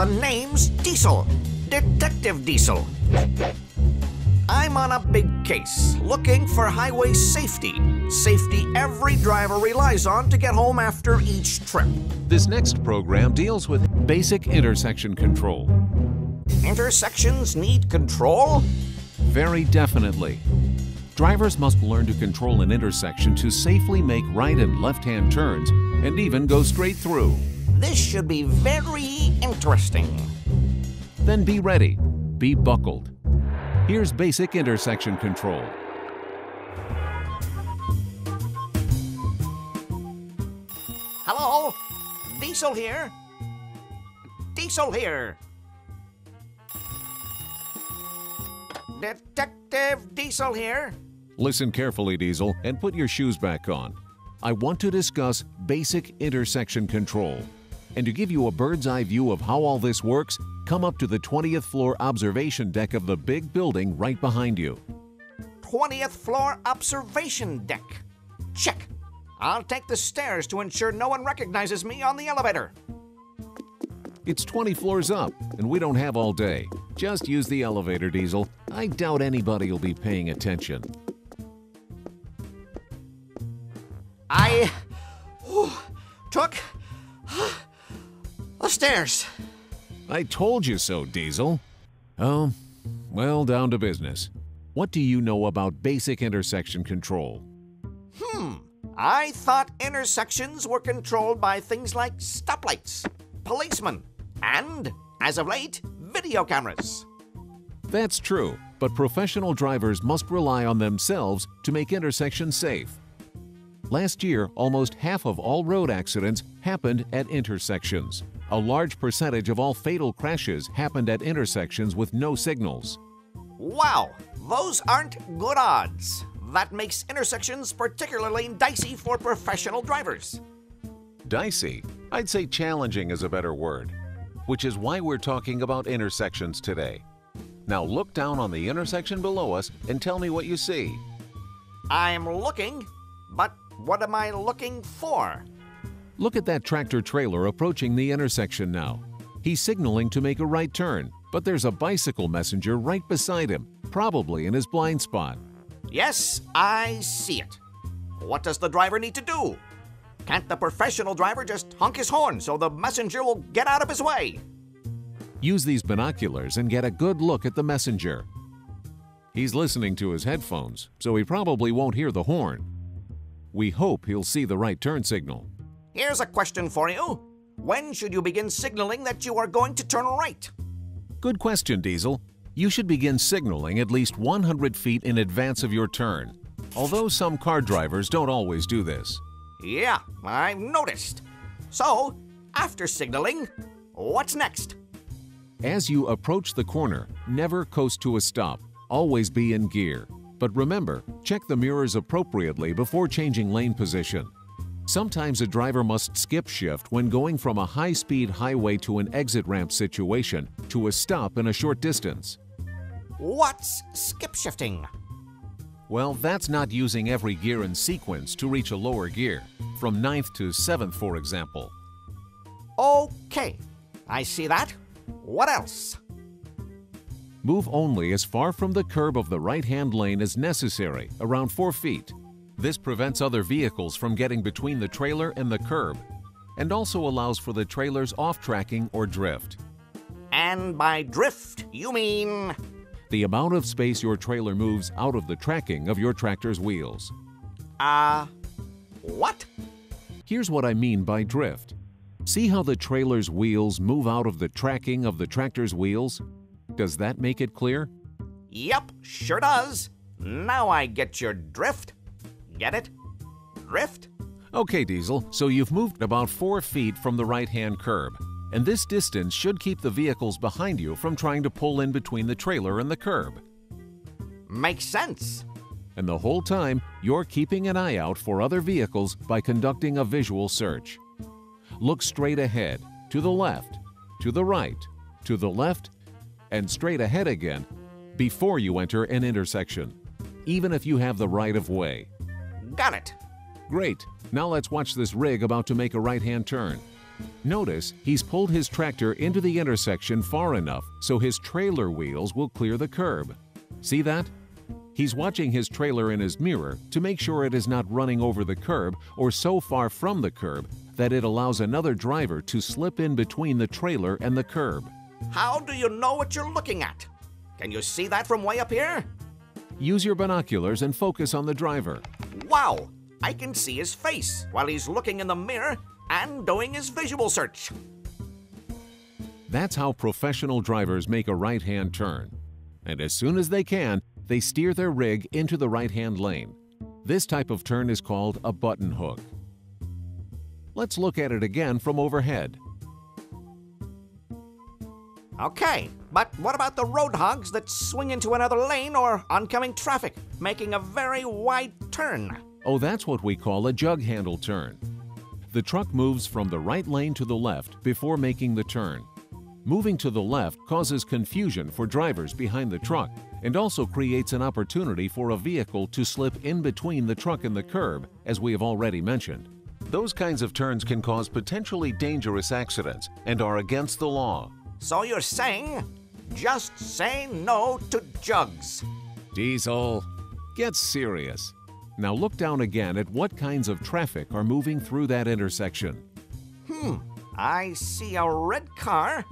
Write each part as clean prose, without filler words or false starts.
The name's Diesel, Detective Diesel. I'm on a big case, looking for highway safety. Safety every driver relies on to get home after each trip. This next program deals with basic intersection control. Intersections need control? Very definitely. Drivers must learn to control an intersection to safely make right and left-hand turns and even go straight through. This should be very interesting. Then be ready. Be buckled. Here's basic intersection control. Hello? Diesel here? Diesel here. Detective Diesel here. Listen carefully, Diesel, and put your shoes back on. I want to discuss basic intersection control. And to give you a bird's eye view of how all this works, come up to the 20th floor observation deck of the big building right behind you. 20th floor observation deck. Check. I'll take the stairs to ensure no one recognizes me on the elevator. It's 20 floors up, and we don't have all day. Just use the elevator, Diesel. I doubt anybody will be paying attention. I took the stairs. I told you so, Diesel. Oh, well, down to business. What do you know about basic intersection control? I thought intersections were controlled by things like stoplights, policemen, and, as of late, video cameras. That's true, but professional drivers must rely on themselves to make intersections safe. Last year, almost half of all road accidents happened at intersections. A large percentage of all fatal crashes happened at intersections with no signals. Wow, those aren't good odds. That makes intersections particularly dicey for professional drivers. Dicey? I'd say challenging is a better word, which is why we're talking about intersections today. Now look down on the intersection below us and tell me what you see. I'm looking, but what am I looking for? Look at that tractor-trailer approaching the intersection now. He's signaling to make a right turn, but there's a bicycle messenger right beside him, probably in his blind spot. Yes, I see it. What does the driver need to do? Can't the professional driver just honk his horn so the messenger will get out of his way? Use these binoculars and get a good look at the messenger. He's listening to his headphones, so he probably won't hear the horn. We hope he'll see the right turn signal. Here's a question for you. When should you begin signaling that you are going to turn right? Good question, Diesel. You should begin signaling at least 100 feet in advance of your turn, although some car drivers don't always do this. Yeah, I've noticed. So, after signaling, what's next? As you approach the corner, never coast to a stop. Always be in gear. But remember, check the mirrors appropriately before changing lane position. Sometimes a driver must skip shift when going from a high-speed highway to an exit ramp situation to a stop in a short distance. What's skip shifting? Well, that's not using every gear in sequence to reach a lower gear, from 9th to 7th, for example. Okay, I see that. What else? Move only as far from the curb of the right-hand lane as necessary, around 4 feet. This prevents other vehicles from getting between the trailer and the curb, and also allows for the trailer's off-tracking or drift. And by drift, you mean? The amount of space your trailer moves out of the tracking of your tractor's wheels. What? Here's what I mean by drift. See how the trailer's wheels move out of the tracking of the tractor's wheels? Does that make it clear? Yep, sure does. Now I get your drift. Get it? Drift? Okay, Diesel, so you've moved about 4 feet from the right-hand curb, and this distance should keep the vehicles behind you from trying to pull in between the trailer and the curb. Makes sense. And the whole time, you're keeping an eye out for other vehicles by conducting a visual search. Look straight ahead, to the left, to the right, to the left, and straight ahead again before you enter an intersection, even if you have the right of way. Got it. Great. Now let's watch this rig about to make a right-hand turn. Notice he's pulled his tractor into the intersection far enough so his trailer wheels will clear the curb. See that? He's watching his trailer in his mirror to make sure it is not running over the curb or so far from the curb that it allows another driver to slip in between the trailer and the curb. How do you know what you're looking at? Can you see that from way up here? Use your binoculars and focus on the driver. Wow! I can see his face while he's looking in the mirror and doing his visual search. That's how professional drivers make a right-hand turn. And as soon as they can, they steer their rig into the right-hand lane. This type of turn is called a button hook. Let's look at it again from overhead. Okay, but what about the road hogs that swing into another lane or oncoming traffic, making a very wide turn? Oh, that's what we call a jug handle turn. The truck moves from the right lane to the left before making the turn. Moving to the left causes confusion for drivers behind the truck and also creates an opportunity for a vehicle to slip in between the truck and the curb, as we have already mentioned. Those kinds of turns can cause potentially dangerous accidents and are against the law. So you're saying, just say no to jugs. Diesel, get serious. Now look down again at what kinds of traffic are moving through that intersection. I see a red car,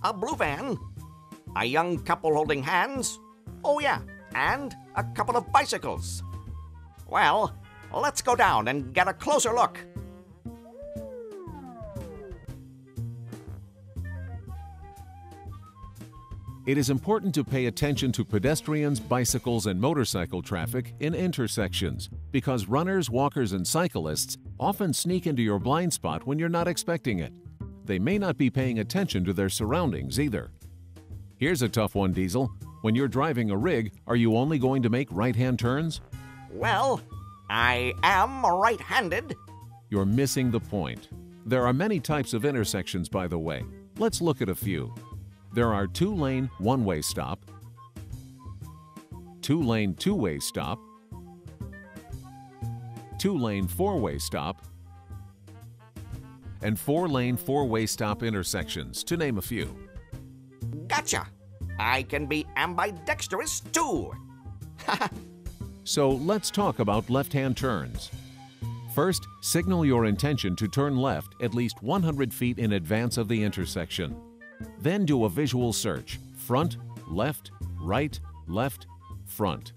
a blue van, a young couple holding hands, oh yeah, and a couple of bicycles. Well, let's go down and get a closer look. It is important to pay attention to pedestrians, bicycles, and motorcycle traffic in intersections because runners, walkers, and cyclists often sneak into your blind spot when you're not expecting it. They may not be paying attention to their surroundings either. Here's a tough one, Diesel. When you're driving a rig, are you only going to make right-hand turns? Well, I am right-handed. You're missing the point. There are many types of intersections, by the way. Let's look at a few. There are two-lane one-way stop, two-lane two-way stop, two-lane four-way stop, and four-lane four-way stop intersections, to name a few. Gotcha! I can be ambidextrous too! So let's talk about left-hand turns. First, signal your intention to turn left at least 100 feet in advance of the intersection. Then do a visual search, front, left, right, left, front.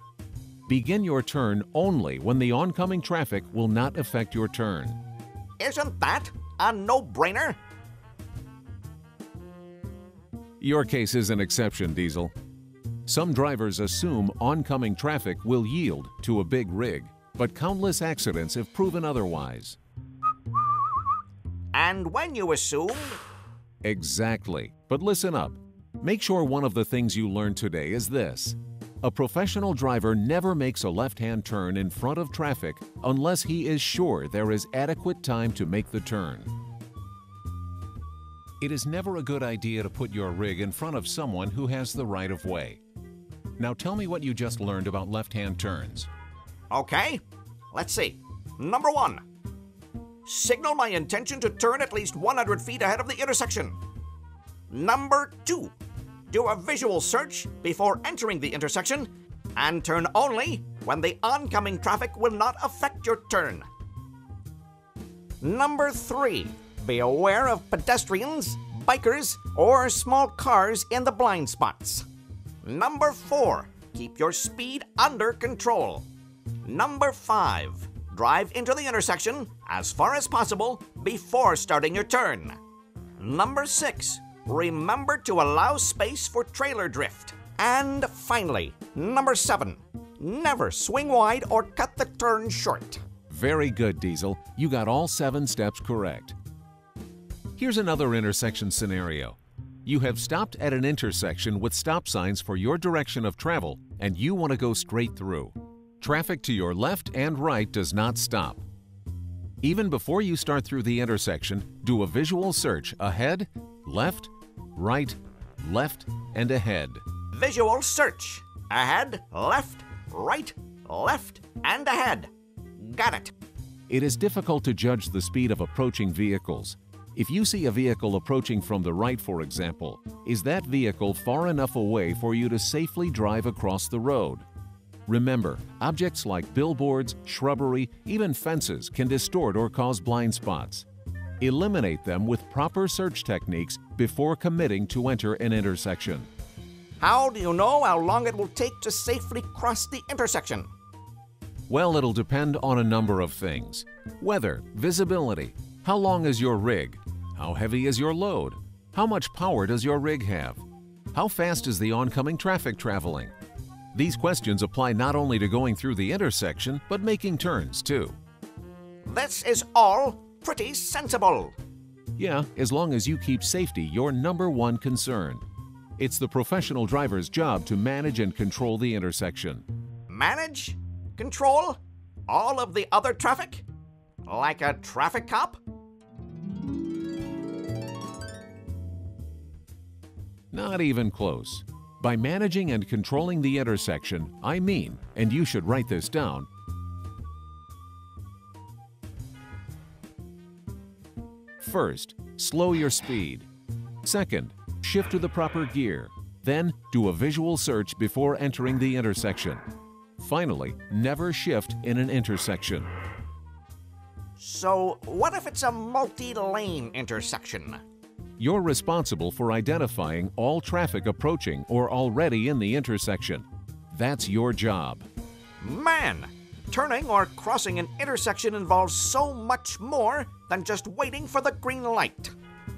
Begin your turn only when the oncoming traffic will not affect your turn. Isn't that a no-brainer? Your case is an exception, Diesel. Some drivers assume oncoming traffic will yield to a big rig, but countless accidents have proven otherwise. And when you assume... Exactly. But listen up. Make sure one of the things you learned today is this. A professional driver never makes a left-hand turn in front of traffic unless he is sure there is adequate time to make the turn. It is never a good idea to put your rig in front of someone who has the right-of-way. Now tell me what you just learned about left-hand turns. Okay, let's see. Number 1. Signal my intention to turn at least 100 feet ahead of the intersection. Number 2. Do a visual search before entering the intersection and turn only when the oncoming traffic will not affect your turn. Number 3. Be aware of pedestrians, bikers, or small cars in the blind spots. Number 4. Keep your speed under control. Number 5. Drive into the intersection as far as possible before starting your turn. Number 6. Remember to allow space for trailer drift. And finally, number 7. Never swing wide or cut the turn short. Very good, Diesel. You got all 7 steps correct. Here's another intersection scenario. You have stopped at an intersection with stop signs for your direction of travel, and you want to go straight through. Traffic to your left and right does not stop. Even before you start through the intersection, do a visual search ahead, left, right, left, and ahead. Visual search. Ahead, left, right, left, and ahead. Got it. It is difficult to judge the speed of approaching vehicles. If you see a vehicle approaching from the right, for example, is that vehicle far enough away for you to safely drive across the road? Remember, objects like billboards, shrubbery, even fences can distort or cause blind spots. Eliminate them with proper search techniques before committing to enter an intersection. How do you know how long it will take to safely cross the intersection? Well, it'll depend on a number of things. Weather, visibility, how long is your rig? How heavy is your load? How much power does your rig have? How fast is the oncoming traffic traveling? These questions apply not only to going through the intersection, but making turns too. This is all pretty sensible. Yeah, as long as you keep safety your #1 concern. It's the professional driver's job to manage and control the intersection. Manage? Control? All of the other traffic? Like a traffic cop? Not even close. By managing and controlling the intersection, I mean, and you should write this down, first, slow your speed. Second, shift to the proper gear. Then, do a visual search before entering the intersection. Finally, never shift in an intersection. So, what if it's a multi-lane intersection? You're responsible for identifying all traffic approaching or already in the intersection. That's your job. Man, turning or crossing an intersection involves so much more than just waiting for the green light.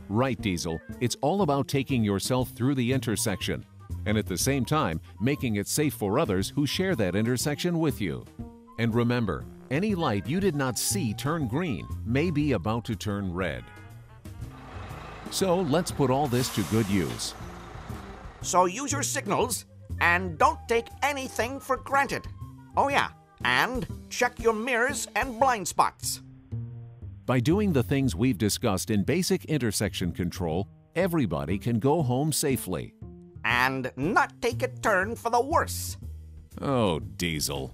Right, Diesel. It's all about taking yourself through the intersection, and at the same time, making it safe for others who share that intersection with you. And remember, any light you did not see turn green may be about to turn red. So let's put all this to good use. So use your signals and don't take anything for granted. Oh yeah, and check your mirrors and blind spots. By doing the things we've discussed in basic intersection control, everybody can go home safely. And not take a turn for the worse. Oh, Diesel.